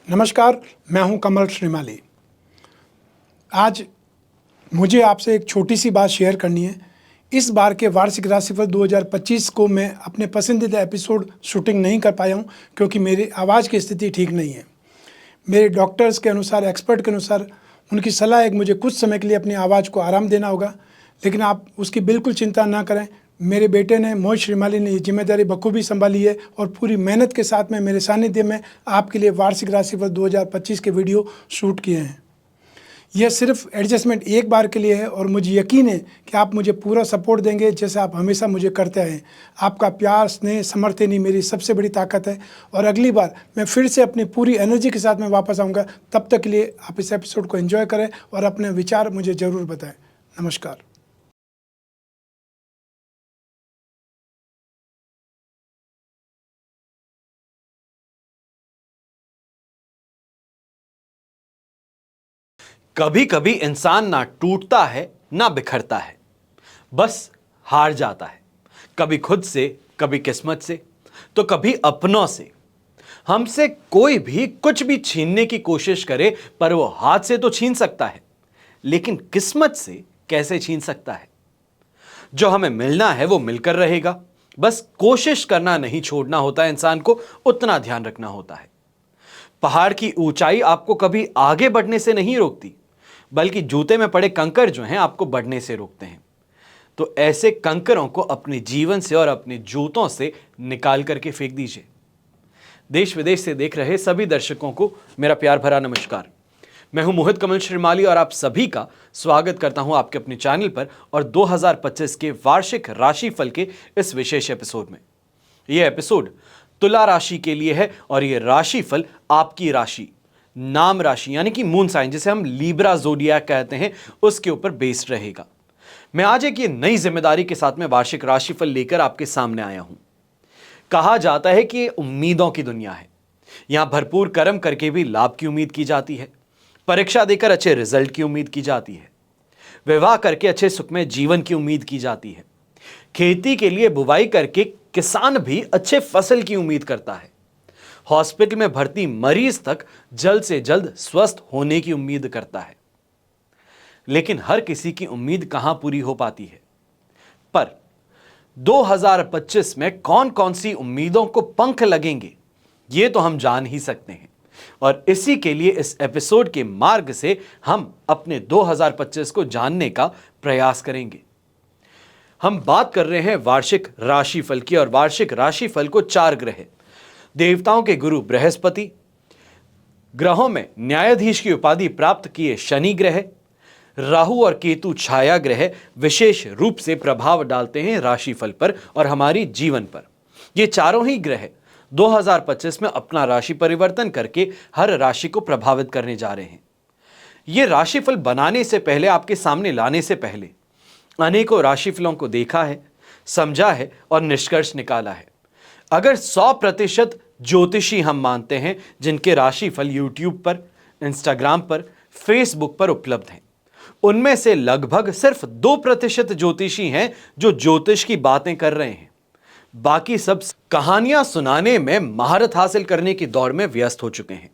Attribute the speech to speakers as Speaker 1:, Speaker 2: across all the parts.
Speaker 1: नमस्कार, मैं हूं कमल श्रीमाली। आज मुझे आपसे एक छोटी सी बात शेयर करनी है। इस बार के वार्षिक राशिफल 2025 को मैं अपने पसंदीदा एपिसोड शूटिंग नहीं कर पाया हूं क्योंकि मेरी आवाज़ की स्थिति ठीक नहीं है। मेरे डॉक्टर्स के अनुसार, एक्सपर्ट के अनुसार उनकी सलाह है कि मुझे कुछ समय के लिए अपनी आवाज़ को आराम देना होगा, लेकिन आप उसकी बिल्कुल चिंता ना करें। मेरे बेटे ने, मोहित श्रीमाली ने, ये जिम्मेदारी बखूबी संभाली है और पूरी मेहनत के साथ में मेरे सानिध्य में आपके लिए वार्षिक राशिफल 2025 के वीडियो शूट किए हैं। यह सिर्फ एडजस्टमेंट एक बार के लिए है और मुझे यकीन है कि आप मुझे पूरा सपोर्ट देंगे जैसे आप हमेशा मुझे करते आए हैं। आपका प्यार, स्नेह, समर्थन ही मेरी सबसे बड़ी ताकत है और अगली बार मैं फिर से अपनी पूरी एनर्जी के साथ में वापस आऊँगा। तब तक के लिए आप इस एपिसोड को एंजॉय करें और अपने विचार मुझे ज़रूर बताएं। नमस्कार।
Speaker 2: कभी कभी इंसान ना टूटता है ना बिखरता है, बस हार जाता है। कभी खुद से, कभी किस्मत से, तो कभी अपनों से। हमसे कोई भी कुछ भी छीनने की कोशिश करे पर वो हाथ से तो छीन सकता है, लेकिन किस्मत से कैसे छीन सकता है? जो हमें मिलना है वो मिलकर रहेगा, बस कोशिश करना नहीं छोड़ना होता है। इंसान को उतना ध्यान रखना होता है। पहाड़ की ऊंचाई आपको कभी आगे बढ़ने से नहीं रोकती, बल्कि जूते में पड़े कंकर जो हैं आपको बढ़ने से रोकते हैं। तो ऐसे कंकरों को अपने जीवन से और अपने जूतों से निकाल करके फेंक दीजिए। देश विदेश से देख रहे सभी दर्शकों को मेरा प्यार भरा नमस्कार। मैं हूं मोहित कमल श्रीमाली और आप सभी का स्वागत करता हूं आपके अपने चैनल पर और 2025 के वार्षिक राशिफल के इस विशेष एपिसोड में। यह एपिसोड तुला राशि के लिए है और यह राशिफल आपकी राशि, नाम राशि यानी कि मून साइन, जिसे हम लीब्रा ज़ोडिएक कहते हैं, उसके ऊपर बेस्ड रहेगा। मैं आज एक ये नई जिम्मेदारी के साथ में वार्षिक राशिफल लेकर आपके सामने आया हूं। कहा जाता है कि ये उम्मीदों की दुनिया है। यहां भरपूर कर्म करके भी लाभ की उम्मीद की जाती है, परीक्षा देकर अच्छे रिजल्ट की उम्मीद की जाती है, विवाह करके अच्छे सुखमय जीवन की उम्मीद की जाती है, खेती के लिए बुवाई करके किसान भी अच्छे फसल की उम्मीद करता है, हॉस्पिटल में भर्ती मरीज तक जल्द से जल्द स्वस्थ होने की उम्मीद करता है। लेकिन हर किसी की उम्मीद कहां पूरी हो पाती है? पर 2025 में कौन कौन सी उम्मीदों को पंख लगेंगे, ये तो हम जान ही सकते हैं। और इसी के लिए इस एपिसोड के मार्ग से हम अपने 2025 को जानने का प्रयास करेंगे। हम बात कर रहे हैं वार्षिक राशिफल की और वार्षिक राशिफल को 4 ग्रह, देवताओं के गुरु बृहस्पति, ग्रहों में न्यायाधीश की उपाधि प्राप्त किए शनि ग्रह, राहु और केतु छाया ग्रह विशेष रूप से प्रभाव डालते हैं राशिफल पर और हमारी जीवन पर। ये चारों ही ग्रह 2025 में अपना राशि परिवर्तन करके हर राशि को प्रभावित करने जा रहे हैं। ये राशिफल बनाने से पहले, आपके सामने लाने से पहले अनेकों राशिफलों को देखा है, समझा है और निष्कर्ष निकाला है। अगर 100% ज्योतिषी हम मानते हैं जिनके राशिफल यूट्यूब पर, इंस्टाग्राम पर, फेसबुक पर उपलब्ध हैं, उनमें से लगभग सिर्फ 2% ज्योतिषी हैं जो ज्योतिष की बातें कर रहे हैं। बाकी सब कहानियां सुनाने में महारत हासिल करने की दौड़ में व्यस्त हो चुके हैं।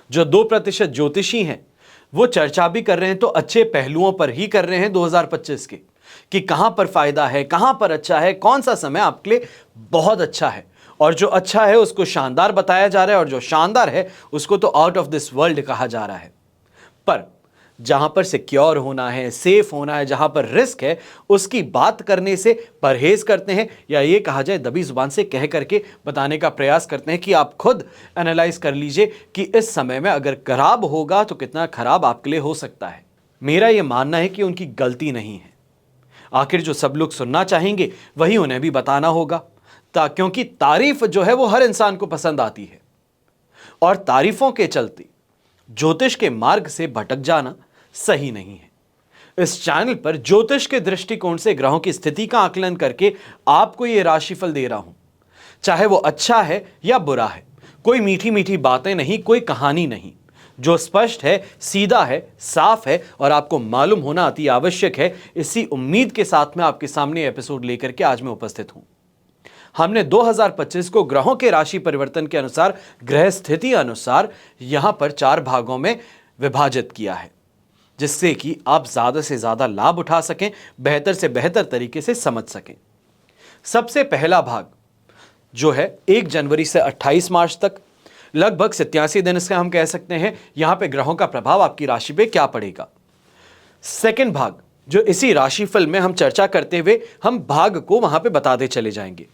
Speaker 2: जो 2% ज्योतिषी हैं वो चर्चा भी कर रहे हैं तो अच्छे पहलुओं पर ही कर रहे हैं 2025 के, कि कहां पर फायदा है, कहां पर अच्छा है, कौन सा समय आपके लिए बहुत अच्छा है। और जो अच्छा है उसको शानदार बताया जा रहा है और जो शानदार है उसको तो आउट ऑफ दिस वर्ल्ड कहा जा रहा है। पर जहां पर सिक्योर होना है, सेफ होना है, जहां पर रिस्क है, उसकी बात करने से परहेज करते हैं, या ये कहा जाए दबी जुबान से कह करके बताने का प्रयास करते हैं कि आप खुद एनालाइज कर लीजिए कि इस समय में अगर खराब होगा तो कितना खराब आपके लिए हो सकता है। मेरा यह मानना है कि उनकी गलती नहीं है। आखिर जो सब लोग सुनना चाहेंगे वही उन्हें भी बताना होगा, क्योंकि तारीफ जो है वो हर इंसान को पसंद आती है। और तारीफों के चलते ज्योतिष के मार्ग से भटक जाना सही नहीं है। इस चैनल पर ज्योतिष के दृष्टिकोण से ग्रहों की स्थिति का आकलन करके आपको यह राशिफल दे रहा हूं, चाहे वो अच्छा है या बुरा है। कोई मीठी मीठी बातें नहीं, कोई कहानी नहीं। जो स्पष्ट है, सीधा है, साफ है और आपको मालूम होना अति आवश्यक है। इसी उम्मीद के साथ में आपके सामने एपिसोड लेकर के आज मैं उपस्थित हूं। हमने 2025 को ग्रहों के राशि परिवर्तन के अनुसार, ग्रह स्थिति अनुसार यहां पर 4 भागों में विभाजित किया है, जिससे कि आप ज्यादा से ज्यादा लाभ उठा सकें, बेहतर से बेहतर तरीके से समझ सकें। सबसे पहला भाग जो है 1 जनवरी से 28 मार्च तक, लगभग 87 दिन से हम कह सकते हैं, यहां पे ग्रहों का प्रभाव आपकी राशि पे क्या पड़ेगा। सेकंड भाग जो इसी राशिफल में हम चर्चा करते हुए हम भाग को वहां पे बताते चले जाएंगे।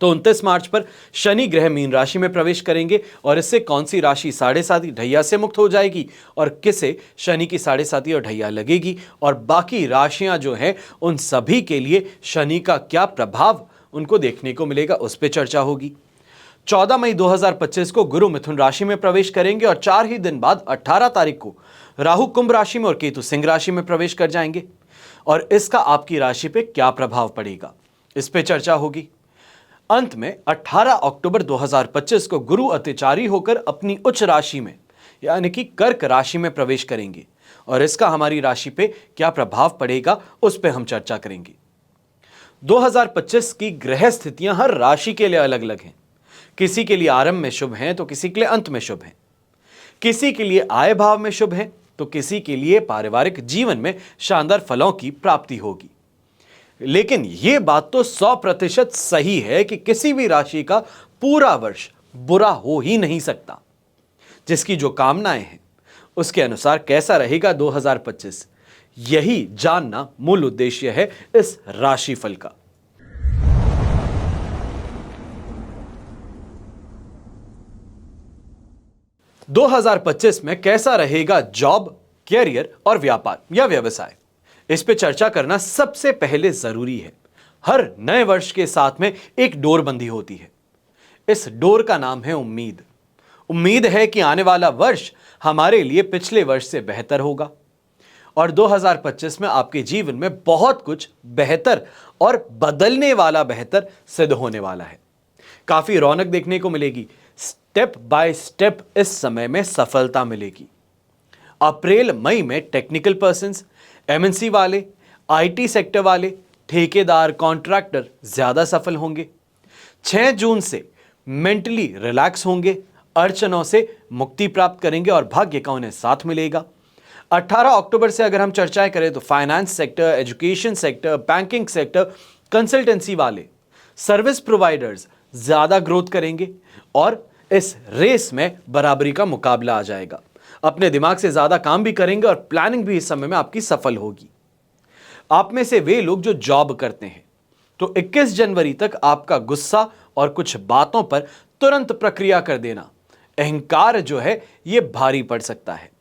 Speaker 2: तो 29 मार्च पर शनि ग्रह मीन राशि में प्रवेश करेंगे और इससे कौन सी राशि साढ़े साती ढैया से मुक्त हो जाएगी और किसे शनि की साढ़े साती और ढैया लगेगी, और बाकी राशियां जो हैं उन सभी के लिए शनि का क्या प्रभाव उनको देखने को मिलेगा, उस पर चर्चा होगी। 14 मई 2025 को गुरु मिथुन राशि में प्रवेश करेंगे और 4 ही दिन बाद 18 तारीख को राहु कुंभ राशि में और केतु सिंह राशि में प्रवेश कर जाएंगे, और इसका आपकी राशि पे क्या प्रभाव पड़ेगा, इस पे चर्चा होगी। अंत में 18 अक्टूबर 2025 को गुरु अतिचारी होकर अपनी उच्च राशि में यानी कि कर्क राशि में प्रवेश करेंगे, और इसका हमारी राशि पे क्या प्रभाव पड़ेगा उस पे हम चर्चा करेंगे। 2025 की ग्रह स्थितियां हर राशि के लिए अलग अलग हैं। किसी के लिए आरंभ में शुभ हैं तो किसी के लिए अंत में शुभ हैं, किसी के लिए आय भाव में शुभ हैं तो किसी के लिए पारिवारिक जीवन में शानदार फलों की प्राप्ति होगी। लेकिन यह बात तो 100% सही है कि किसी भी राशि का पूरा वर्ष बुरा हो ही नहीं सकता। जिसकी जो कामनाएं हैं उसके अनुसार कैसा रहेगा 2025, यही जानना मूल उद्देश्य है इस राशिफल का। – 2025 में कैसा रहेगा जॉब, कैरियर और व्यापार या व्यवसाय, इस पे चर्चा करना सबसे पहले जरूरी है। हर नए वर्ष के साथ में एक डोर बंदी होती है। इस डोर का नाम है उम्मीद। उम्मीद है कि आने वाला वर्ष हमारे लिए पिछले वर्ष से बेहतर होगा, और 2025 में आपके जीवन में बहुत कुछ बेहतर और बदलने वाला बेहतर सिद्ध होने वाला है। काफी रौनक देखने को मिलेगी। स्टेप बाय स्टेप इस समय में सफलता मिलेगी। अप्रैल मई में टेक्निकल पर्सन्स, एमएनसी वाले, आईटी सेक्टर वाले, ठेकेदार, कॉन्ट्रैक्टर ज्यादा सफल होंगे। 6 जून से मेंटली रिलैक्स होंगे, अड़चनों से मुक्ति प्राप्त करेंगे और भाग्य का उन्हें साथ मिलेगा। 18 अक्टूबर से अगर हम चर्चाएं करें तो finance sector, education sector, banking sector, consultancy वाले, सर्विस प्रोवाइडर्स ज्यादा ग्रोथ करेंगे और इस रेस में बराबरी का मुकाबला आ जाएगा। अपने दिमाग से ज्यादा काम भी करेंगे और प्लानिंग भी इस समय में आपकी सफल होगी। आप में से वे लोग जो जॉब करते हैं तो 21 जनवरी तक आपका गुस्सा और कुछ बातों पर तुरंत प्रक्रिया कर देना, अहंकार जो है ये भारी पड़ सकता है।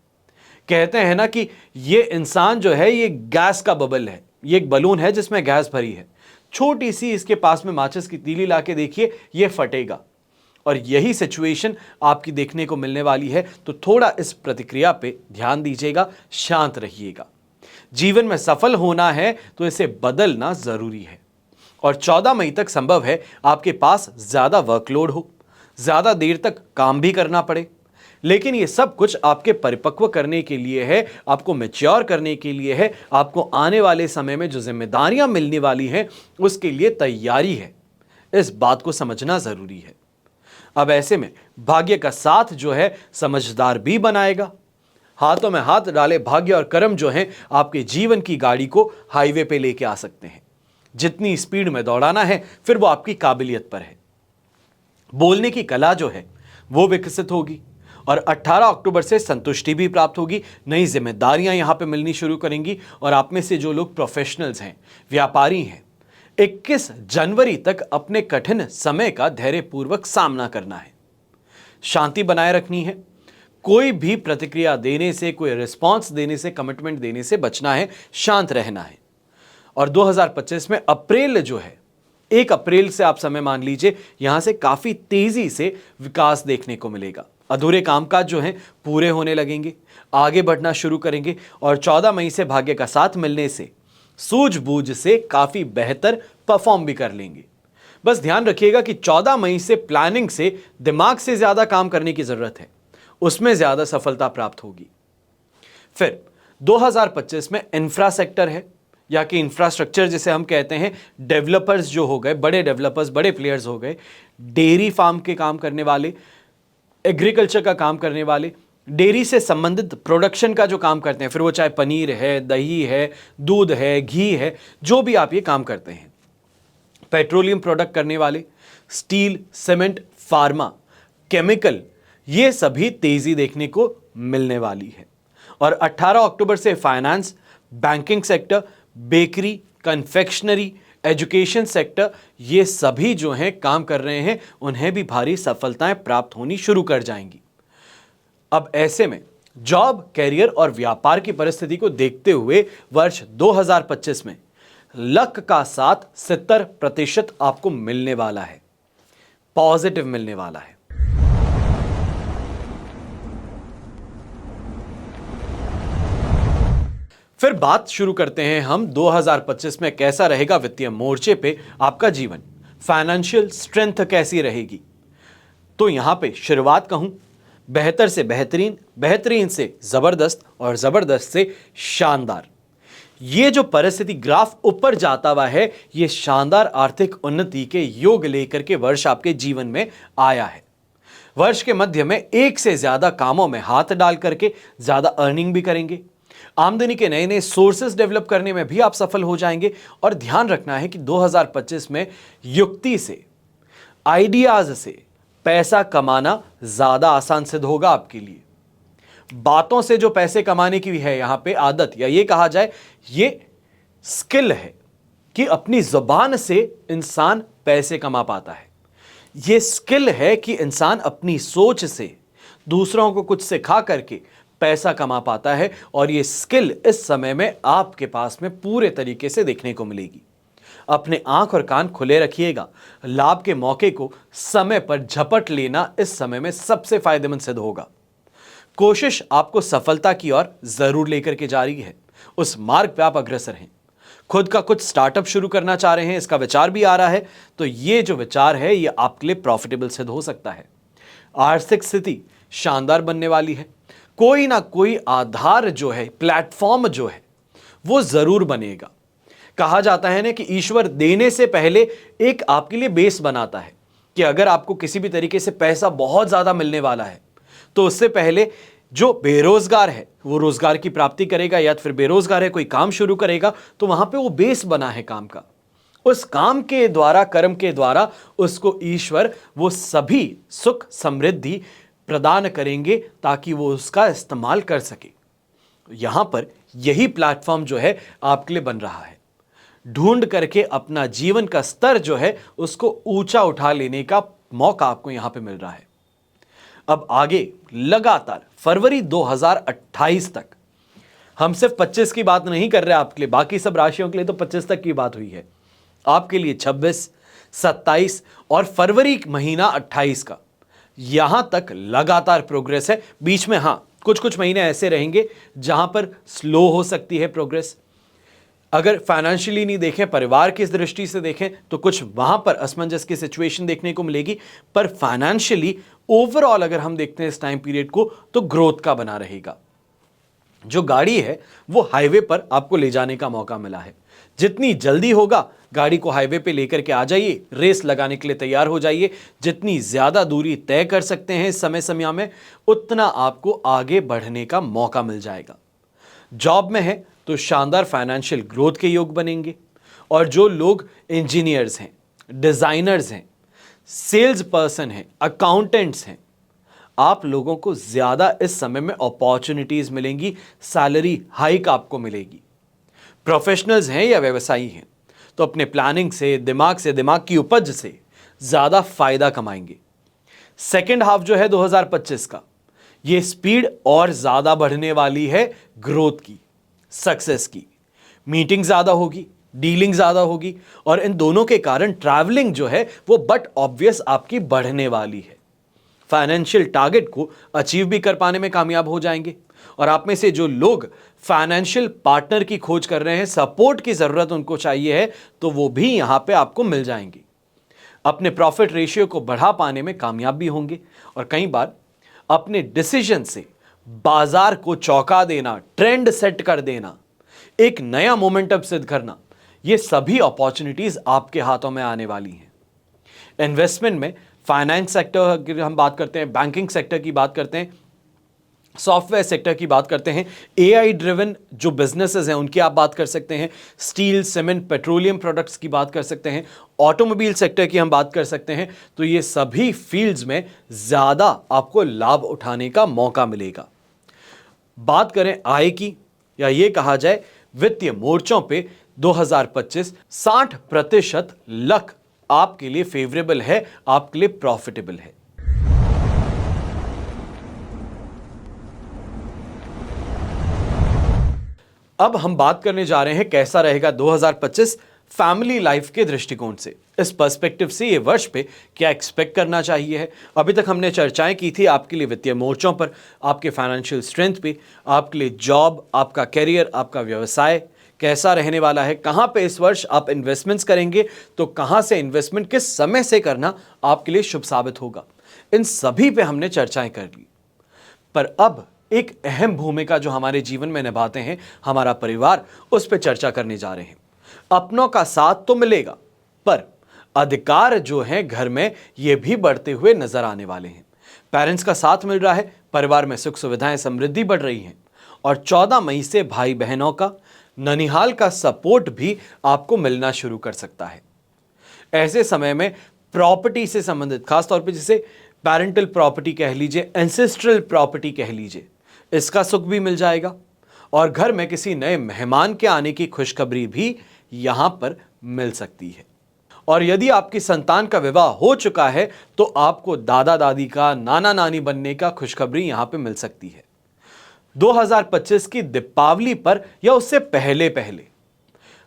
Speaker 2: कहते हैं ना कि ये इंसान जो है ये गैस का बबल है, ये एक बलून है जिसमें गैस भरी है। छोटी सी इसके पास में माचिस की तीली लाके देखिए, ये फटेगा, और यही सिचुएशन आपकी देखने को मिलने वाली है। तो थोड़ा इस प्रतिक्रिया पे ध्यान दीजिएगा, शांत रहिएगा। जीवन में सफल होना है तो इसे बदलना जरूरी है, और 14 मई तक संभव है आपके पास ज्यादा वर्कलोड हो, ज्यादा देर तक काम भी करना पड़े, लेकिन ये सब कुछ आपके परिपक्व करने के लिए है, आपको मैच्योर करने के लिए है, आपको आने वाले समय में जो जिम्मेदारियां मिलने वाली हैं उसके लिए तैयारी है। इस बात को समझना जरूरी है। अब ऐसे में भाग्य का साथ जो है समझदार भी बनाएगा। हाथों में हाथ डाले भाग्य और कर्म जो हैं आपके जीवन की गाड़ी को हाईवे पे लेके आ सकते हैं। जितनी स्पीड में दौड़ाना है फिर वो आपकी काबिलियत पर है। बोलने की कला जो है वो विकसित होगी, और 18 अक्टूबर से संतुष्टि भी प्राप्त होगी। नई जिम्मेदारियां यहां पे मिलनी शुरू करेंगी, और आप में से जो लोग प्रोफेशनल्स हैं, व्यापारी हैं, 21 जनवरी तक अपने कठिन समय का धैर्यपूर्वक सामना करना है। शांति बनाए रखनी है। कोई भी प्रतिक्रिया देने से, कोई रिस्पॉन्स देने से, कमिटमेंट देने से बचना है, शांत रहना है। और 2025 में अप्रैल जो है, 1 अप्रैल से आप समय मान लीजिए, यहां से काफी तेजी से विकास देखने को मिलेगा। अधूरे कामकाज जो हैं पूरे होने लगेंगे, आगे बढ़ना शुरू करेंगे, और 14 मई से भाग्य का साथ मिलने से सूझबूझ से काफी बेहतर परफॉर्म भी कर लेंगे। बस ध्यान रखिएगा कि 14 मई से प्लानिंग से, दिमाग से ज्यादा काम करने की जरूरत है, उसमें ज्यादा सफलता प्राप्त होगी। फिर 2025 में इंफ्रा सेक्टर है, या कि इंफ्रास्ट्रक्चर जिसे हम कहते हैं, डेवलपर्स जो हो गए, बड़े डेवलपर्स, बड़े प्लेयर्स हो गए, डेयरी फार्म के काम करने वाले, एग्रीकल्चर का काम करने वाले, डेयरी से संबंधित प्रोडक्शन का जो काम करते हैं, फिर वो चाहे पनीर है, दही है, दूध है, घी है, जो भी आप ये काम करते हैं, पेट्रोलियम प्रोडक्ट करने वाले, स्टील, सीमेंट, फार्मा, केमिकल, ये सभी तेजी देखने को मिलने वाली है। और 18 अक्टूबर से finance, banking sector, bakery, confectionery, education sector, ये सभी जो हैं काम कर रहे हैं, उन्हें भी भारी सफलताएं प्राप्त होनी शुरू कर जाएंगी। अब ऐसे में जॉब, कैरियर और व्यापार की परिस्थिति को देखते हुए वर्ष 2025 में लक का साथ 70% आपको मिलने वाला है, पॉजिटिव मिलने वाला है। फिर बात शुरू करते हैं हम 2025 में कैसा रहेगा वित्तीय मोर्चे पे आपका जीवन, फाइनेंशियल स्ट्रेंथ कैसी रहेगी। तो यहां पे शुरुआत कहूं, बेहतर से बेहतरीन, बेहतरीन से जबरदस्त और जबरदस्त से शानदार। ये जो परिस्थिति ग्राफ ऊपर जाता हुआ है, ये शानदार आर्थिक उन्नति के योग लेकर के वर्ष आपके जीवन में आया है। वर्ष के मध्य में एक से ज्यादा कामों में हाथ डाल करके ज्यादा अर्निंग भी करेंगे, आमदनी के नए नए सोर्सेस डेवलप करने में भी आप सफल हो जाएंगे। और ध्यान रखना है कि 2025 में युक्ति से, आइडियाज से पैसा कमाना ज्यादा आसान सिद्ध होगा आपके लिए। बातों से जो पैसे कमाने की है यहां पे आदत, या ये कहा जाए ये स्किल है कि अपनी जुबान से इंसान पैसे कमा पाता है। ये स्किल है कि इंसान अपनी सोच से दूसरों को कुछ सिखा करके पैसा कमा पाता है। और ये स्किल इस समय में आपके पास में पूरे तरीके से देखने को मिलेगी। अपने आंख और कान खुले रखिएगा। लाभ के मौके को समय पर झपट लेना इस समय में सबसे फायदेमंद सिद्ध होगा। कोशिश आपको सफलता की ओर जरूर लेकर के जा रही है, उस मार्ग पे आप अग्रसर हैं। खुद का कुछ स्टार्टअप शुरू करना चाह रहे हैं, इसका विचार भी आ रहा है, तो ये जो विचार है ये आपके लिए प्रॉफिटेबल सिद्ध हो सकता है। आर्थिक स्थिति शानदार बनने वाली है। कोई ना कोई आधार जो है, प्लेटफॉर्म जो है, वो जरूर बनेगा। कहा जाता है ना कि ईश्वर देने से पहले एक आपके लिए बेस बनाता है कि अगर आपको किसी भी तरीके से पैसा बहुत ज्यादा मिलने वाला है तो उससे पहले जो बेरोजगार है वो रोजगार की प्राप्ति करेगा, या फिर बेरोजगार है कोई काम शुरू करेगा तो वहां पे वो बेस बना है काम का। उस काम के द्वारा, कर्म के द्वारा उसको ईश्वर वो सभी सुख समृद्धि प्रदान करेंगे ताकि वो उसका इस्तेमाल कर सके। यहां पर यही प्लेटफॉर्म जो है आपके लिए बन रहा है। ढूंढ करके अपना जीवन का स्तर जो है उसको ऊंचा उठा लेने का मौका आपको यहां पे मिल रहा है। अब आगे लगातार फरवरी 2028 तक, हम सिर्फ 25 की बात नहीं कर रहे आपके लिए, बाकी सब राशियों के लिए तो 25 तक की बात हुई है। आपके लिए 26, 27 और फरवरी महीना 28 का, यहां तक लगातार प्रोग्रेस है। बीच में हाँ कुछ कुछ महीने ऐसे रहेंगे जहां पर स्लो हो सकती है प्रोग्रेस। अगर फाइनेंशियली नहीं देखें, परिवार की दृष्टि से देखें तो कुछ वहां पर असमंजस की सिचुएशन देखने को मिलेगी, पर फाइनेंशियली ओवरऑल अगर हम देखते हैं इस टाइम पीरियड को तो ग्रोथ का बना रहेगा। जो गाड़ी है वो हाईवे पर आपको ले जाने का मौका मिला है। जितनी जल्दी होगा गाड़ी को हाईवे पे लेकर के आ जाइए, रेस लगाने के लिए तैयार हो जाइए। जितनी ज्यादा दूरी तय कर सकते हैं इस समय सीमा में, उतना आपको आगे बढ़ने का मौका मिल जाएगा। जॉब में है तो शानदार फाइनेंशियल ग्रोथ के योग बनेंगे। और जो लोग इंजीनियर्स हैं, डिजाइनर्स हैं, सेल्स पर्सन हैं, अकाउंटेंट्स हैं, आप लोगों को ज्यादा इस समय में अपॉर्चुनिटीज मिलेंगी, सैलरी हाइक आपको मिलेगी। प्रोफेशनल्स हैं या व्यवसायी हैं तो अपने प्लानिंग से, दिमाग की उपज से ज्यादा फायदा कमाएंगे। सेकेंड हाफ जो है 2025 का, ये स्पीड और ज्यादा बढ़ने वाली है ग्रोथ की, सक्सेस की। मीटिंग ज्यादा होगी, डीलिंग ज्यादा होगी, और इन दोनों के कारण ट्रैवलिंग जो है वो बट ऑब्वियस आपकी बढ़ने वाली है। फाइनेंशियल टारगेट को अचीव भी कर पाने में कामयाब हो जाएंगे। और आप में से जो लोग फाइनेंशियल पार्टनर की खोज कर रहे हैं, सपोर्ट की जरूरत उनको चाहिए है, तो वो भी यहां पे आपको मिल जाएंगे। अपने प्रॉफिट रेशियो को बढ़ा पाने में कामयाब भी होंगे। और कई बार अपने डिसीजन से बाजार को चौंका देना, ट्रेंड सेट कर देना, एक नया मोमेंटम सिद्ध करना, ये सभी अपॉर्चुनिटीज आपके हाथों में आने वाली हैं। इन्वेस्टमेंट में फाइनेंस सेक्टर की हम बात करते हैं, बैंकिंग सेक्टर की बात करते हैं, सॉफ्टवेयर सेक्टर की बात करते हैं, एआई ड्रिवन जो बिजनेसेस हैं उनकी आप बात कर सकते हैं, स्टील, सीमेंट, पेट्रोलियम प्रोडक्ट्स की बात कर सकते हैं, ऑटोमोबाइल सेक्टर की हम बात कर सकते हैं। तो ये सभी फील्ड्स में ज़्यादा आपको लाभ उठाने का मौका मिलेगा। बात करें आय की, या ये कहा जाए वित्तीय मोर्चों पे 2025 60% लक आपके लिए फेवरेबल है, आपके लिए प्रॉफिटेबल है। अब हम बात करने जा रहे हैं कैसा रहेगा 2025 फैमिली लाइफ के दृष्टिकोण से। इस पर्सपेक्टिव से ये वर्ष पे क्या एक्सपेक्ट करना चाहिए है। अभी तक हमने चर्चाएं की थी आपके लिए वित्तीय मोर्चों पर, आपके फाइनेंशियल स्ट्रेंथ पे, आपके लिए जॉब, आपका करियर, आपका व्यवसाय कैसा रहने वाला है, कहां पे इस वर्ष आप इन्वेस्टमेंट्स करेंगे, तो कहां से इन्वेस्टमेंट किस समय से करना आपके लिए शुभ साबित होगा। इन सभी पे हमने चर्चाएं कर ली। पर अब एक अहम भूमिका जो हमारे जीवन में निभाते हैं हमारा परिवार, उस पर चर्चा करने जा रहे हैं। अपनों का साथ तो मिलेगा, पर अधिकार जो हैं घर में ये भी बढ़ते हुए नजर आने वाले हैं। पेरेंट्स का साथ मिल रहा है, परिवार में सुख सुविधाएं, समृद्धि बढ़ रही हैं, और 14 मई से भाई बहनों का, ननिहाल का सपोर्ट भी आपको मिलना शुरू कर सकता है। ऐसे समय में प्रॉपर्टी से संबंधित, खासतौर पर जिसे पैरेंटल प्रॉपर्टी कह लीजिए, एंसेस्ट्रल प्रॉपर्टी कह लीजिए, इसका सुख भी मिल जाएगा। और घर में किसी नए मेहमान के आने की खुशखबरी भी यहां पर मिल सकती है। और यदि आपकी संतान का विवाह हो चुका है तो आपको दादा दादी का, नाना नानी बनने का खुशखबरी यहां पे मिल सकती है। 2025 की दीपावली पर या उससे पहले पहले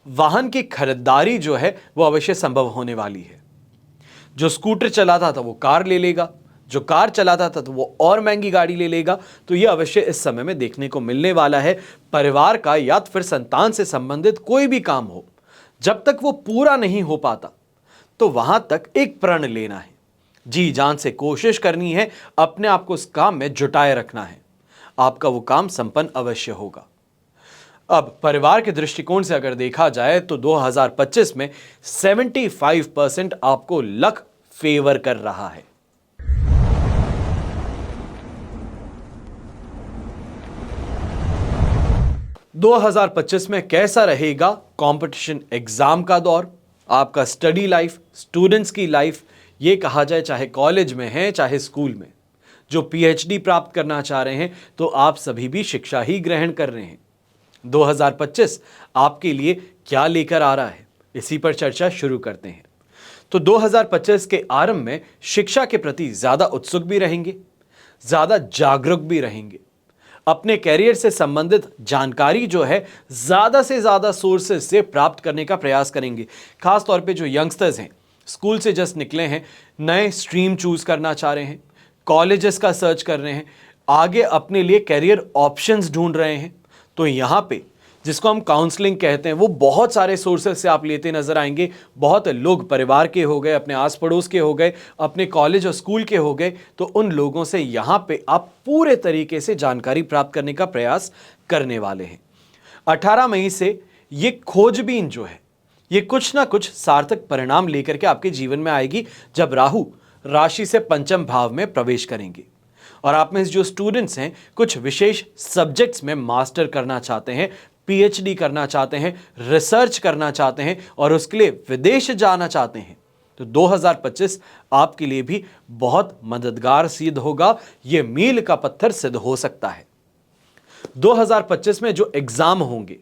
Speaker 2: वाहन की खरीदारी जो है वो अवश्य संभव होने वाली है। जो स्कूटर चलाता था वो कार ले लेगा, जो कार चलाता था तो वो और महंगी गाड़ी ले लेगा। तो यह अवश्य इस समय में देखने को मिलने वाला है। परिवार का या फिर संतान से संबंधित कोई भी काम हो, जब तक वो पूरा नहीं हो पाता तो वहां तक एक प्रण लेना है, जी जान से कोशिश करनी है, अपने आप को उस काम में जुटाए रखना है। आपका वो काम संपन्न अवश्य होगा। अब परिवार के दृष्टिकोण से अगर देखा जाए तो 2025 में 75% आपको लक फेवर कर रहा है। दो 2025 में कैसा रहेगा कंपटीशन एग्जाम का दौर, आपका स्टडी लाइफ, स्टूडेंट्स की लाइफ, ये कहा जाए चाहे कॉलेज में है चाहे स्कूल में। जो पीएचडी प्राप्त करना चाह रहे हैं तो आप सभी भी शिक्षा ही ग्रहण कर रहे हैं। 2025 आपके लिए क्या लेकर आ रहा है, इसी पर चर्चा शुरू करते हैं। तो 2025 के आरंभ में शिक्षा के प्रति ज्यादा उत्सुक भी रहेंगे, ज्यादा जागरूक भी रहेंगे। अपने कैरियर से संबंधित जानकारी जो है ज्यादा से ज्यादा सोर्सेज से प्राप्त करने का प्रयास करेंगे। खास तौर पे जो यंगस्टर्स हैं, स्कूल से जस्ट निकले हैं, नए स्ट्रीम चूज करना चाह रहे हैं, कॉलेजेस का सर्च कर रहे हैं, आगे अपने लिए कैरियर ऑप्शंस ढूंढ रहे हैं, तो यहाँ पे जिसको हम काउंसलिंग कहते हैं वो बहुत सारे सोर्सेज से आप लेते नजर आएंगे। बहुत लोग परिवार के हो गए, अपने आस पड़ोस के हो गए, अपने कॉलेज और स्कूल के हो गए, तो उन लोगों से यहाँ पे आप पूरे तरीके से जानकारी प्राप्त करने का प्रयास करने वाले हैं। 18 मई से ये खोजबीन जो है ये कुछ ना कुछ सार्थक परिणाम लेकर के आपके जीवन में आएगी, जब राहु राशि से पंचम भाव में प्रवेश करेंगे। और आप में जो स्टूडेंट्स हैं, कुछ विशेष सब्जेक्ट्स में मास्टर करना चाहते हैं, पीएचडी करना चाहते हैं, रिसर्च करना चाहते हैं और उसके लिए विदेश जाना चाहते हैं, तो 2025 आपके लिए भी बहुत मददगार सिद्ध होगा। यह मील का पत्थर सिद्ध हो सकता है। 2025 में जो एग्जाम होंगे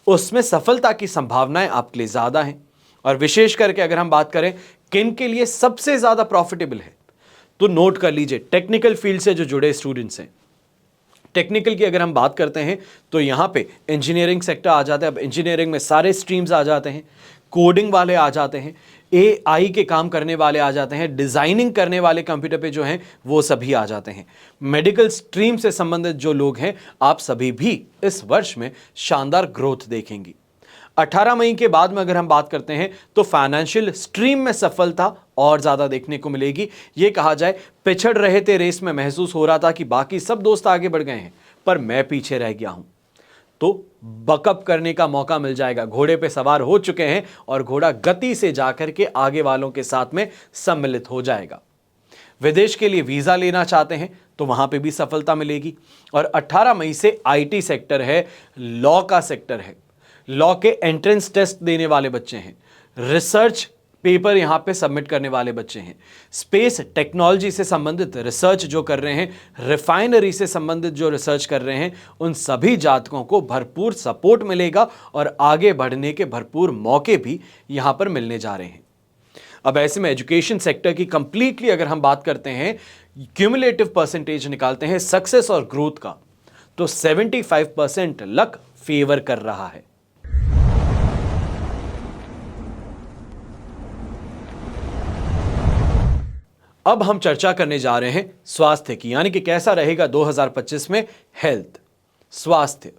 Speaker 2: उसमें सफलता की संभावनाएं आपके लिए ज्यादा हैं। और विशेष करके अगर हम बात करें किन के लिए सबसे ज्यादा प्रॉफिटेबल है, तो नोट कर लीजिए, टेक्निकल फील्ड से जो जुड़े स्टूडेंट्स हैं। टेक्निकल की अगर हम बात करते हैं तो यहाँ पे इंजीनियरिंग सेक्टर आ जाता है। अब इंजीनियरिंग में सारे स्ट्रीम्स आ जाते हैं, कोडिंग वाले आ जाते हैं, एआई के काम करने वाले आ जाते हैं, डिज़ाइनिंग करने वाले कंप्यूटर पे जो हैं वो सभी आ जाते हैं। मेडिकल स्ट्रीम से संबंधित जो लोग हैं, आप सभी भी इस वर्ष में शानदार ग्रोथ देखेंगी। 18 मई के बाद में अगर हम बात करते हैं तो फाइनेंशियल स्ट्रीम में सफलता और ज़्यादा देखने को मिलेगी। ये कहा जाए पिछड़ रहे थे रेस में, महसूस हो रहा था कि बाकी सब दोस्त आगे बढ़ गए हैं पर मैं पीछे रह गया हूं। तो बकअप करने का मौका मिल जाएगा। घोड़े पे सवार हो चुके हैं और घोड़ा गति से जाकर के आगे वालों के साथ में सम्मिलित हो जाएगा। विदेश के लिए वीजा लेना चाहते हैं तो वहां पे भी सफलता मिलेगी। और 18 मई से आईटी सेक्टर है, लॉ का सेक्टर है, लॉ के एंट्रेंस टेस्ट देने वाले बच्चे हैं, रिसर्च पेपर यहां पे सबमिट करने वाले बच्चे हैं, स्पेस टेक्नोलॉजी से संबंधित रिसर्च जो कर रहे हैं, रिफाइनरी से संबंधित जो रिसर्च कर रहे हैं, उन सभी जातकों को भरपूर सपोर्ट मिलेगा और आगे बढ़ने के भरपूर मौके भी यहां पर मिलने जा रहे हैं। अब ऐसे में एजुकेशन सेक्टर की कंप्लीटली अगर हम बात करते हैं, क्यूमुलेटिव परसेंटेज निकालते हैं सक्सेस और ग्रोथ का, तो 75% लक फेवर कर रहा है। अब हम चर्चा करने जा रहे हैं स्वास्थ्य की, यानी कि कैसा रहेगा 2025 में हेल्थ, स्वास्थ्य।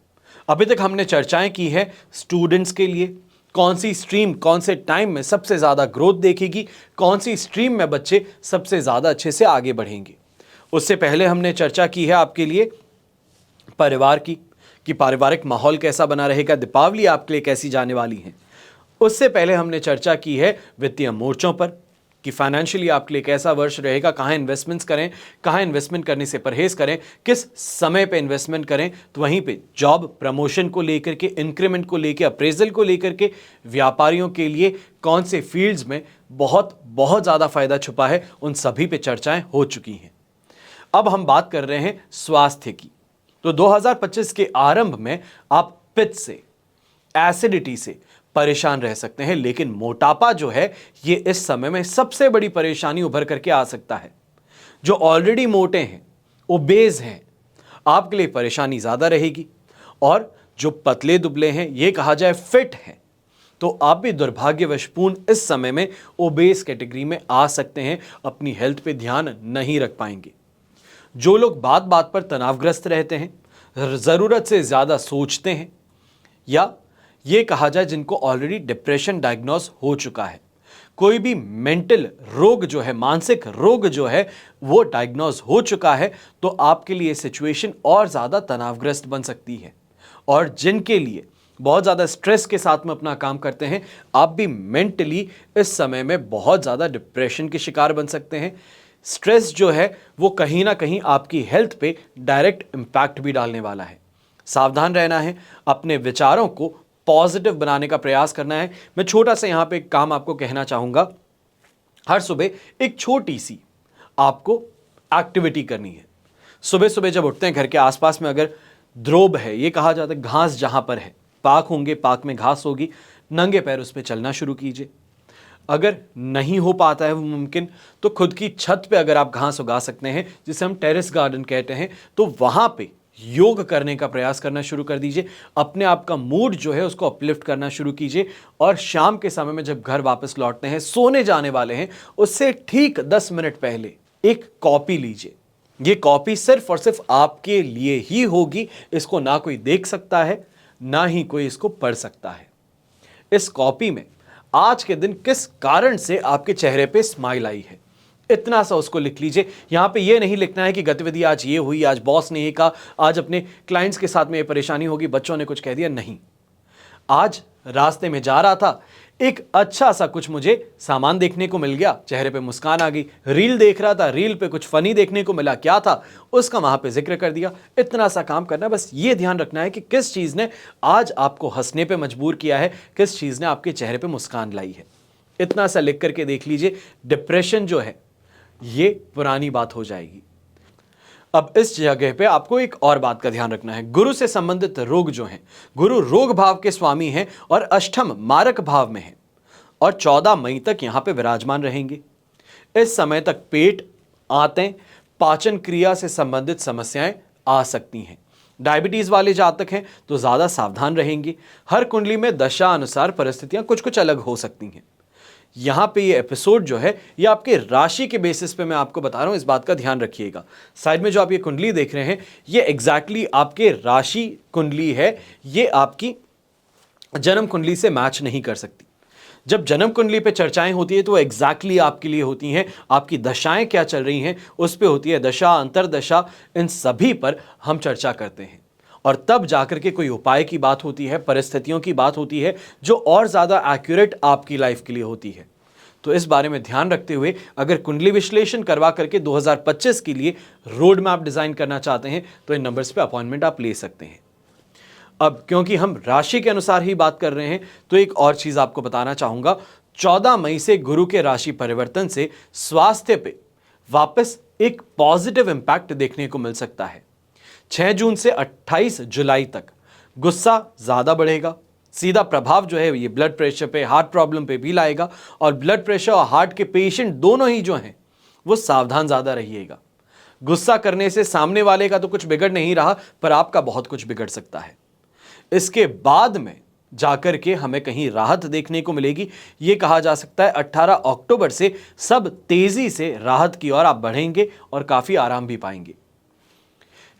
Speaker 2: अभी तक हमने चर्चाएं की है स्टूडेंट्स के लिए, कौन सी स्ट्रीम कौन से टाइम में सबसे ज़्यादा ग्रोथ देखेगी, कौन सी स्ट्रीम में बच्चे सबसे ज़्यादा अच्छे से आगे बढ़ेंगे। उससे पहले हमने चर्चा की है आपके लिए परिवार की, कि पारिवारिक माहौल कैसा बना रहेगा, दीपावली आपके लिए कैसी जाने वाली है। उससे पहले हमने चर्चा की है वित्तीय मोर्चों पर, कि फाइनेंशियली आपके लिए कैसा वर्ष रहेगा, कहाँ इन्वेस्टमेंट्स करें, कहाँ इन्वेस्टमेंट करने से परहेज करें, किस समय पे इन्वेस्टमेंट करें। तो वहीं पे जॉब प्रमोशन को लेकर के, इंक्रीमेंट को लेकर, अप्रेजल को लेकर के, व्यापारियों के लिए कौन से फील्ड्स में बहुत बहुत ज़्यादा फायदा छुपा है, उन सभी पे चर्चाएं हो चुकी हैं। अब हम बात कर रहे हैं स्वास्थ्य की। तो 2025 के आरंभ में आप पित्त से, एसिडिटी से परेशान रह सकते हैं, लेकिन मोटापा जो है ये इस समय में सबसे बड़ी परेशानी उभर करके आ सकता है। जो ऑलरेडी मोटे हैं, ओबेज हैं, आपके लिए परेशानी ज़्यादा रहेगी। और जो पतले दुबले हैं, ये कहा जाए फिट हैं, तो आप भी दुर्भाग्यवशपूर्ण इस समय में ओबेज कैटेगरी में आ सकते हैं, अपनी हेल्थ पे ध्यान नहीं रख पाएंगे। जो लोग बात बात पर तनावग्रस्त रहते हैं, ज़रूरत से ज़्यादा सोचते हैं, या ये कहा जाए जिनको ऑलरेडी डिप्रेशन डायग्नोस हो चुका है, कोई भी मेंटल रोग जो है, मानसिक रोग जो है वो डायग्नोस हो चुका है, तो आपके लिए सिचुएशन और ज़्यादा तनावग्रस्त बन सकती है। और जिनके लिए बहुत ज़्यादा स्ट्रेस के साथ में अपना काम करते हैं, आप भी मेंटली इस समय में बहुत ज़्यादा डिप्रेशन के शिकार बन सकते हैं। स्ट्रेस जो है वो कहीं ना कहीं आपकी हेल्थ पे डायरेक्ट इम्पैक्ट भी डालने वाला है। सावधान रहना है, अपने विचारों को पॉजिटिव बनाने का प्रयास करना है। मैं छोटा सा यहाँ पे एक काम आपको कहना चाहूँगा, हर सुबह एक छोटी सी आपको एक्टिविटी करनी है। सुबह सुबह जब उठते हैं, घर के आसपास में अगर द्रोब है, ये कहा जाता है घास जहाँ पर है, पार्क होंगे, पार्क में घास होगी, नंगे पैर उस पर चलना शुरू कीजिए। अगर नहीं हो पाता है वो मुमकिन, तो खुद की छत पे अगर आप घास उगा सकते हैं, जिसे हम टेरेस गार्डन कहते हैं, तो वहाँ पे योग करने का प्रयास करना शुरू कर दीजिए। अपने आप का मूड जो है उसको अपलिफ्ट करना शुरू कीजिए। और शाम के समय में जब घर वापस लौटते हैं, सोने जाने वाले हैं, उससे ठीक 10 मिनट पहले एक कॉपी लीजिए। ये कॉपी सिर्फ और सिर्फ आपके लिए ही होगी, इसको ना कोई देख सकता है, ना ही कोई इसको पढ़ सकता है। इस कॉपी में आज के दिन किस कारण से आपके चेहरे पे स्माइल आई है, इतना सा उसको लिख लीजिए। यहाँ पे ये नहीं लिखना है कि गतिविधि आज ये हुई, आज बॉस ने ये कहा, आज अपने क्लाइंट्स के साथ में ये परेशानी होगी, बच्चों ने कुछ कह दिया, नहीं। आज रास्ते में जा रहा था, एक अच्छा सा कुछ मुझे सामान देखने को मिल गया, चेहरे पे मुस्कान आ गई। रील देख रहा था, रील पे कुछ फनी देखने को मिला, क्या था उसका वहाँ पे जिक्र कर दिया। इतना सा काम करना है। बस ये ध्यान रखना है कि किस चीज़ ने आज आपको हंसने पे मजबूर किया है, किस चीज़ ने आपके चेहरे पे मुस्कान लाई है। इतना सा लिख करके देख लीजिए। डिप्रेशन जो है ये पुरानी बात हो जाएगी। अब इस जगह पे आपको एक और बात का ध्यान रखना है। गुरु से संबंधित रोग जो हैं, गुरु रोग भाव के स्वामी हैं और अष्टम मारक भाव में हैं और 14 मई तक यहां पे विराजमान रहेंगे। इस समय तक पेट, आंतें, पाचन क्रिया से संबंधित समस्याएं आ सकती हैं। डायबिटीज वाले जातक हैं तो ज्यादा सावधान रहेंगे। हर कुंडली में दशा अनुसार परिस्थितियां कुछ कुछ अलग हो सकती हैं। यहाँ पे ये एपिसोड जो है ये आपके राशि के बेसिस पे मैं आपको बता रहा हूँ, इस बात का ध्यान रखिएगा। साइड में जो आप ये कुंडली देख रहे हैं, ये एग्जैक्टली आपके राशि कुंडली है, ये आपकी जन्म कुंडली से मैच नहीं कर सकती। जब जन्म कुंडली पे चर्चाएं होती है तो एग्जैक्टली आपके लिए होती हैं, आपकी दशाएं क्या चल रही हैं उस पे होती है। दशा, अंतरदशा, इन सभी पर हम चर्चा करते हैं और तब जाकर के कोई उपाय की बात होती है, परिस्थितियों की बात होती है जो और ज़्यादा एक्यूरेट आपकी लाइफ के लिए होती है। तो इस बारे में ध्यान रखते हुए अगर कुंडली विश्लेषण करवा करके 2025 के लिए रोड मैप डिज़ाइन करना चाहते हैं तो इन नंबर्स पे अपॉइंटमेंट आप ले सकते हैं। अब क्योंकि हम राशि के अनुसार ही बात कर रहे हैं तो एक और चीज़ आपको बताना चाहूँगा। 14 मई से गुरु के राशि परिवर्तन से स्वास्थ्य पे वापस एक पॉजिटिव इंपैक्ट देखने को मिल सकता है। 6 जून से 28 जुलाई तक गुस्सा ज़्यादा बढ़ेगा। सीधा प्रभाव जो है ये ब्लड प्रेशर पे, हार्ट प्रॉब्लम पे भी लाएगा और ब्लड प्रेशर और हार्ट के पेशेंट दोनों ही जो हैं वो सावधान ज़्यादा रहिएगा। गुस्सा करने से सामने वाले का तो कुछ बिगड़ नहीं रहा पर आपका बहुत कुछ बिगड़ सकता है। इसके बाद में जाकर के हमें कहीं राहत देखने को मिलेगी। ये कहा जा सकता है 18 अक्टूबर से सब तेजी से राहत की ओर आप बढ़ेंगे और काफ़ी आराम भी पाएंगे।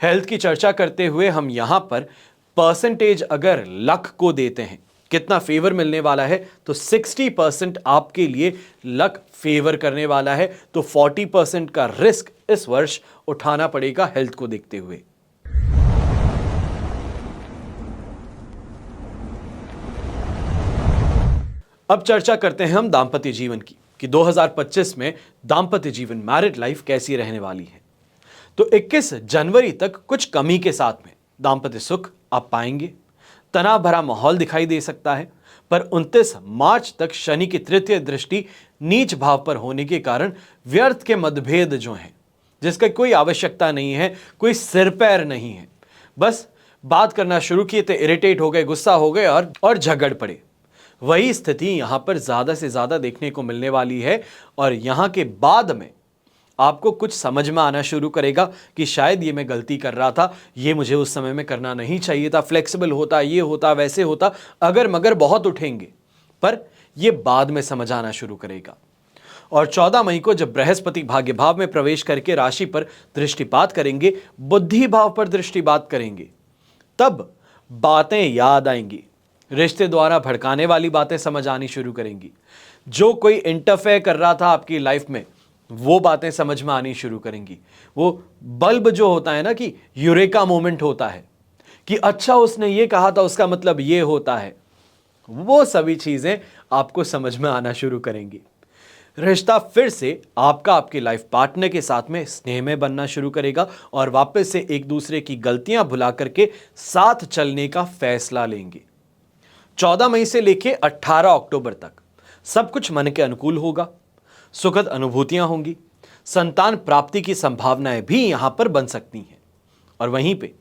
Speaker 2: हेल्थ की चर्चा करते हुए हम यहां पर परसेंटेज अगर लक को देते हैं, कितना फेवर मिलने वाला है, तो 60% आपके लिए लक फेवर करने वाला है। तो 40% का रिस्क इस वर्ष उठाना पड़ेगा हेल्थ को देखते हुए। अब चर्चा करते हैं हम दाम्पत्य जीवन की कि 2025 में दाम्पत्य जीवन, मैरिड लाइफ कैसी रहने वाली है। तो 21 जनवरी तक कुछ कमी के साथ में दाम्पत्य सुख आप पाएंगे। तनाव भरा माहौल दिखाई दे सकता है पर 29 मार्च तक शनि की तृतीय दृष्टि नीच भाव पर होने के कारण व्यर्थ के मतभेद जो हैं, जिसका कोई आवश्यकता नहीं है, कोई सिर पैर नहीं है, बस बात करना शुरू किए तो इरिटेट हो गए, गुस्सा हो गए और झगड़ पड़े, वही स्थिति यहां पर ज्यादा से ज्यादा देखने को मिलने वाली है। और यहां के बाद में आपको कुछ समझ में आना शुरू करेगा कि शायद ये मैं गलती कर रहा था, ये मुझे उस समय में करना नहीं चाहिए था, फ्लेक्सिबल होता, ये होता, वैसे होता, अगर मगर बहुत उठेंगे पर ये बाद में समझ आना शुरू करेगा। और 14 मई को जब बृहस्पति भाग्य भाव में प्रवेश करके राशि पर दृष्टिपात करेंगे, बुद्धि भाव पर दृष्टिपात करेंगे, तब बातें याद आएंगी, रिश्ते द्वारा भड़काने वाली बातें समझ आनी शुरू करेंगी, जो कोई इंटरफेयर कर रहा था आपकी लाइफ में वो बातें समझ में आनी शुरू करेंगी। वो बल्ब जो होता है ना कि यूरेका मोमेंट होता है कि अच्छा उसने ये कहा था उसका मतलब ये होता है, वो सभी चीजें आपको समझ में आना शुरू करेंगी। रिश्ता फिर से आपका आपके लाइफ पार्टनर के साथ में स्नेह में बनना शुरू करेगा और वापस से एक दूसरे की गलतियां भुला करके साथ चलने का फैसला लेंगे। 14 मई से लेके 18 अक्टूबर तक सब कुछ मन के अनुकूल होगा, सुखद अनुभूतियां होंगी, संतान प्राप्ति की संभावनाएं भी यहां पर बन सकती हैं। और वहीं पे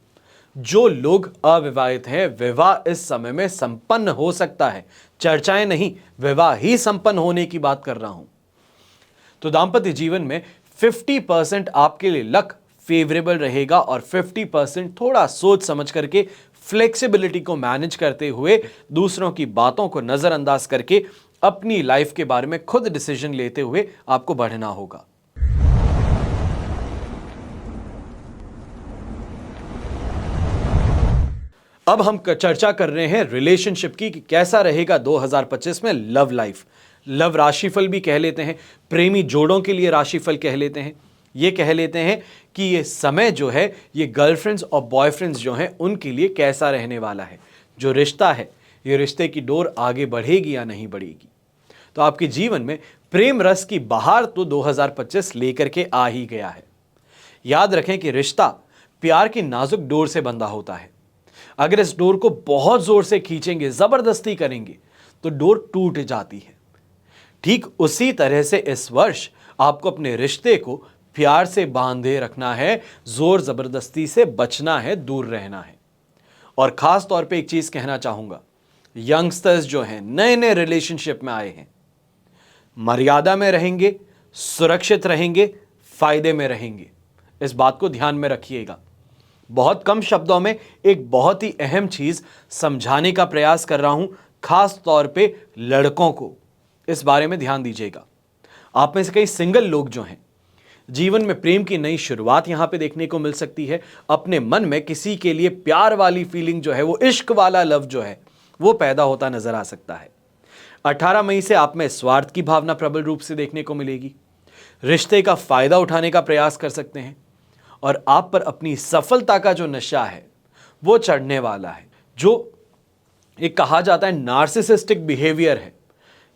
Speaker 2: जो लोग अविवाहित हैं, विवाह इस समय में संपन्न हो सकता है। चर्चाएं नहीं, विवाह ही संपन्न होने की बात कर रहा हूं। तो दाम्पत्य जीवन में 50% आपके लिए लक फेवरेबल रहेगा और 50% थोड़ा सोच समझ करके फ्लेक्सिबिलिटी को मैनेज करते हुए दूसरों की बातों को नजरअंदाज करके अपनी लाइफ के बारे में खुद डिसीजन लेते हुए आपको बढ़ना होगा। अब हम चर्चा कर रहे हैं रिलेशनशिप की कि कैसा रहेगा 2025 में लव लाइफ। लव राशिफल भी कह लेते हैं, प्रेमी जोड़ों के लिए राशिफल कह लेते हैं। ये कह लेते हैं कि ये समय जो है ये गर्लफ्रेंड्स और बॉयफ्रेंड्स जो हैं उनके लिए कैसा रहने वाला है। जो रिश्ता है ये रिश्ते की डोर आगे बढ़ेगी या नहीं बढ़ेगी। तो आपके जीवन में प्रेम रस की बहार तो 2025 लेकर के आ ही गया है। याद रखें कि रिश्ता प्यार की नाजुक डोर से बंधा होता है। अगर इस डोर को बहुत जोर से खींचेंगे, जबरदस्ती करेंगे तो डोर टूट जाती है। ठीक उसी तरह से इस वर्ष आपको अपने रिश्ते को प्यार से बांधे रखना है, जोर जबरदस्ती से बचना है, दूर रहना है। और खास तौर पे एक चीज कहना चाहूंगा, यंगस्टर्स जो हैं, नए नए रिलेशनशिप में आए हैं, मर्यादा में रहेंगे, सुरक्षित रहेंगे, फायदे में रहेंगे। इस बात को ध्यान में रखिएगा। बहुत कम शब्दों में एक बहुत ही अहम चीज समझाने का प्रयास कर रहा हूं, खास तौर पे लड़कों को। इस बारे में ध्यान दीजिएगा। आप में से कई सिंगल लोग जो हैं, जीवन में प्रेम की नई शुरुआत यहां पे देखने को मिल सकती है। अपने मन में किसी के लिए प्यार वाली फीलिंग जो है, वो इश्क वाला लव जो है, वो पैदा होता नजर आ सकता है। 18 मई से आप में स्वार्थ की भावना प्रबल रूप से देखने को मिलेगी। रिश्ते का फायदा उठाने का प्रयास कर सकते हैं और आप पर अपनी सफलता का जो नशा है वो चढ़ने वाला है। जो एक कहा जाता है नार्सिसिस्टिक बिहेवियर है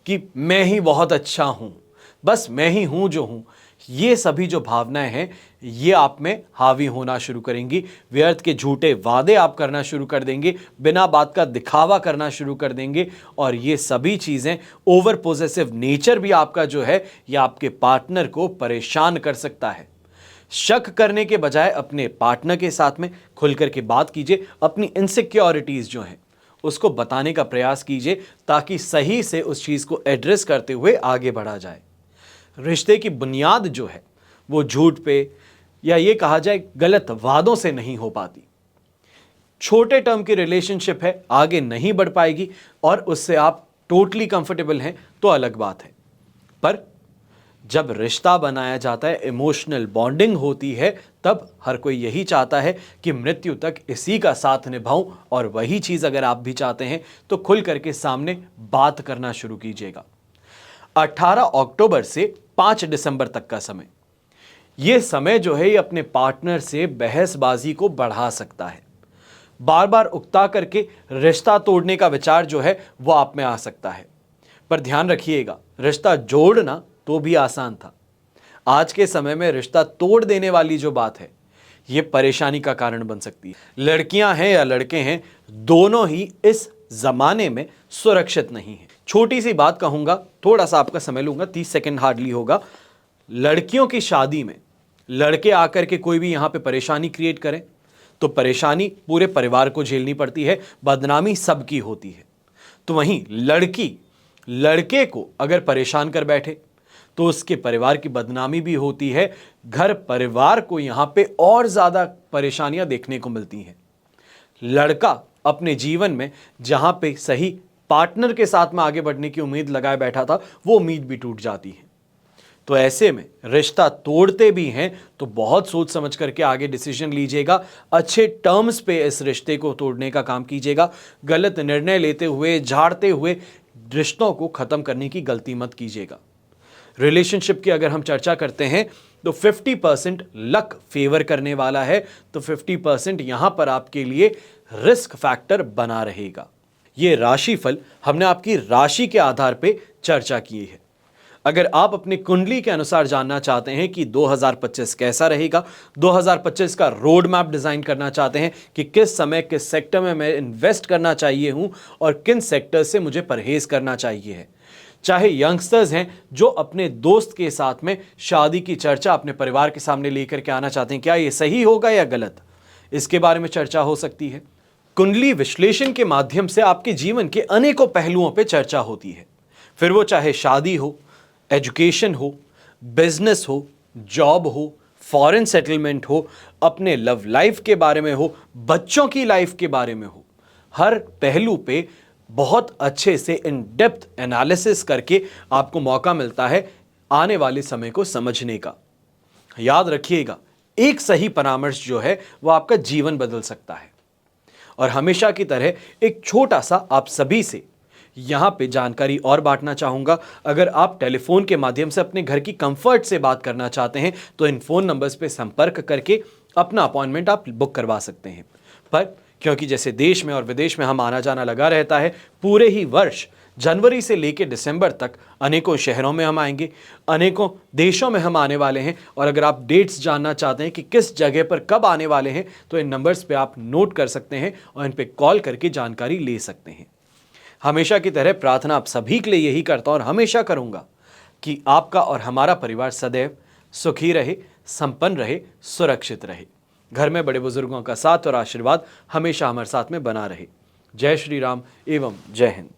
Speaker 2: कि मैं ही बहुत अच्छा हूं, बस मैं ही हूं जो हूं, ये सभी जो भावनाएं हैं ये आप में हावी होना शुरू करेंगी। व्यर्थ के झूठे वादे आप करना शुरू कर देंगे, बिना बात का दिखावा करना शुरू कर देंगे, और ये सभी चीज़ें, ओवर पोजेसिव नेचर भी आपका जो है ये आपके पार्टनर को परेशान कर सकता है। शक करने के बजाय अपने पार्टनर के साथ में खुल करके बात कीजिए, अपनी इनसिक्योरिटीज़ जो हैं उसको बताने का प्रयास कीजिए, ताकि सही से उस चीज़ को एड्रेस करते हुए आगे बढ़ा जाए। रिश्ते की बुनियाद जो है वो झूठ पे या ये कहा जाए गलत वादों से नहीं हो पाती। छोटे टर्म की रिलेशनशिप है, आगे नहीं बढ़ पाएगी, और उससे आप टोटली कंफर्टेबल हैं तो अलग बात है। पर जब रिश्ता बनाया जाता है, इमोशनल बॉन्डिंग होती है, तब हर कोई यही चाहता है कि मृत्यु तक इसी का साथ निभाऊं, और वही चीज़ अगर आप भी चाहते हैं तो खुल करके सामने बात करना शुरू कीजिएगा। 18 अक्टूबर से 5 दिसंबर तक का समय, ये समय जो है ये अपने पार्टनर से बहसबाजी को बढ़ा सकता है। बार बार उकता करके रिश्ता तोड़ने का विचार जो है वो आप में आ सकता है। पर ध्यान रखिएगा, रिश्ता जोड़ना तो भी आसान था, आज के समय में रिश्ता तोड़ देने वाली जो बात है ये परेशानी का कारण बन सकती है। लड़कियां हैं या लड़के हैं, दोनों ही इस जमाने में सुरक्षित नहीं है। छोटी सी बात कहूंगा, थोड़ा सा आपका समय लूंगा, 30 सेकंड हार्डली होगा। लड़कियों की शादी में लड़के आकर के कोई भी यहां पे परेशानी क्रिएट करें तो परेशानी पूरे परिवार को झेलनी पड़ती है, बदनामी सबकी होती है। तो वहीं लड़की लड़के को अगर परेशान कर बैठे तो उसके परिवार की बदनामी भी होती है, घर परिवार को यहां पे और ज्यादा परेशानियां देखने को मिलती हैं। लड़का अपने जीवन में जहां पे सही पार्टनर के साथ में आगे बढ़ने की उम्मीद लगाए बैठा था, वो उम्मीद भी टूट जाती है। तो ऐसे में रिश्ता तोड़ते भी हैं तो बहुत सोच समझ करके आगे डिसीजन लीजिएगा, अच्छे टर्म्स पे इस रिश्ते को तोड़ने का काम कीजिएगा। गलत निर्णय लेते हुए, झाड़ते हुए रिश्तों को खत्म करने की गलती मत कीजिएगा। रिलेशनशिप की अगर हम चर्चा करते हैं तो 50% लक फेवर करने वाला है, तो 50% यहां पर आपके लिए रिस्क फैक्टर बना रहेगा। ये राशिफल हमने आपकी राशि के आधार पे चर्चा की है। अगर आप अपनी कुंडली के अनुसार जानना चाहते हैं कि 2025 कैसा रहेगा, 2025 का रोड मैप डिजाइन करना चाहते हैं कि किस समय किस सेक्टर में मैं इन्वेस्ट करना चाहिए हूं और किन सेक्टर से मुझे परहेज करना चाहिए है, चाहे यंगस्टर्स हैं जो अपने दोस्त के साथ में शादी की चर्चा अपने परिवार के सामने लेकर के आना चाहते हैं, क्या ये सही होगा या गलत, इसके बारे में चर्चा हो सकती है। कुंडली विश्लेषण के माध्यम से आपके जीवन के अनेकों पहलुओं पे चर्चा होती है, फिर वो चाहे शादी हो, एजुकेशन हो, बिजनेस हो, जॉब हो, फॉरेन सेटलमेंट हो, अपने लव लाइफ के बारे में हो, बच्चों की लाइफ के बारे में हो। हर पहलू पे बहुत अच्छे से इन डेप्थ एनालिसिस करके आपको मौका मिलता है आने वाले समय को समझने का। याद रखिएगा, एक सही परामर्श जो है वो आपका जीवन बदल सकता है। और हमेशा की तरह एक छोटा सा आप सभी से यहां पे जानकारी और बांटना चाहूंगा। अगर आप टेलीफोन के माध्यम से अपने घर की कंफर्ट से बात करना चाहते हैं तो इन फोन नंबर्स पे संपर्क करके अपना अपॉइंटमेंट आप बुक करवा सकते हैं। पर क्योंकि जैसे देश में और विदेश में हम आना जाना लगा रहता है, पूरे ही वर्ष जनवरी से लेकर दिसंबर तक अनेकों शहरों में हम आएंगे, अनेकों देशों में हम आने वाले हैं। और अगर आप डेट्स जानना चाहते हैं कि किस जगह पर कब आने वाले हैं तो इन नंबर्स पे आप नोट कर सकते हैं और इन पे कॉल करके जानकारी ले सकते हैं। हमेशा की तरह प्रार्थना आप सभी के लिए यही करता हूं और हमेशा करूंगा कि आपका और हमारा परिवार सदैव सुखी रहे, संपन्न रहे, सुरक्षित रहे। घर में बड़े बुजुर्गों का साथ और आशीर्वाद हमेशा हमारे साथ में बना रहे। जय श्री राम एवं जय हिंद।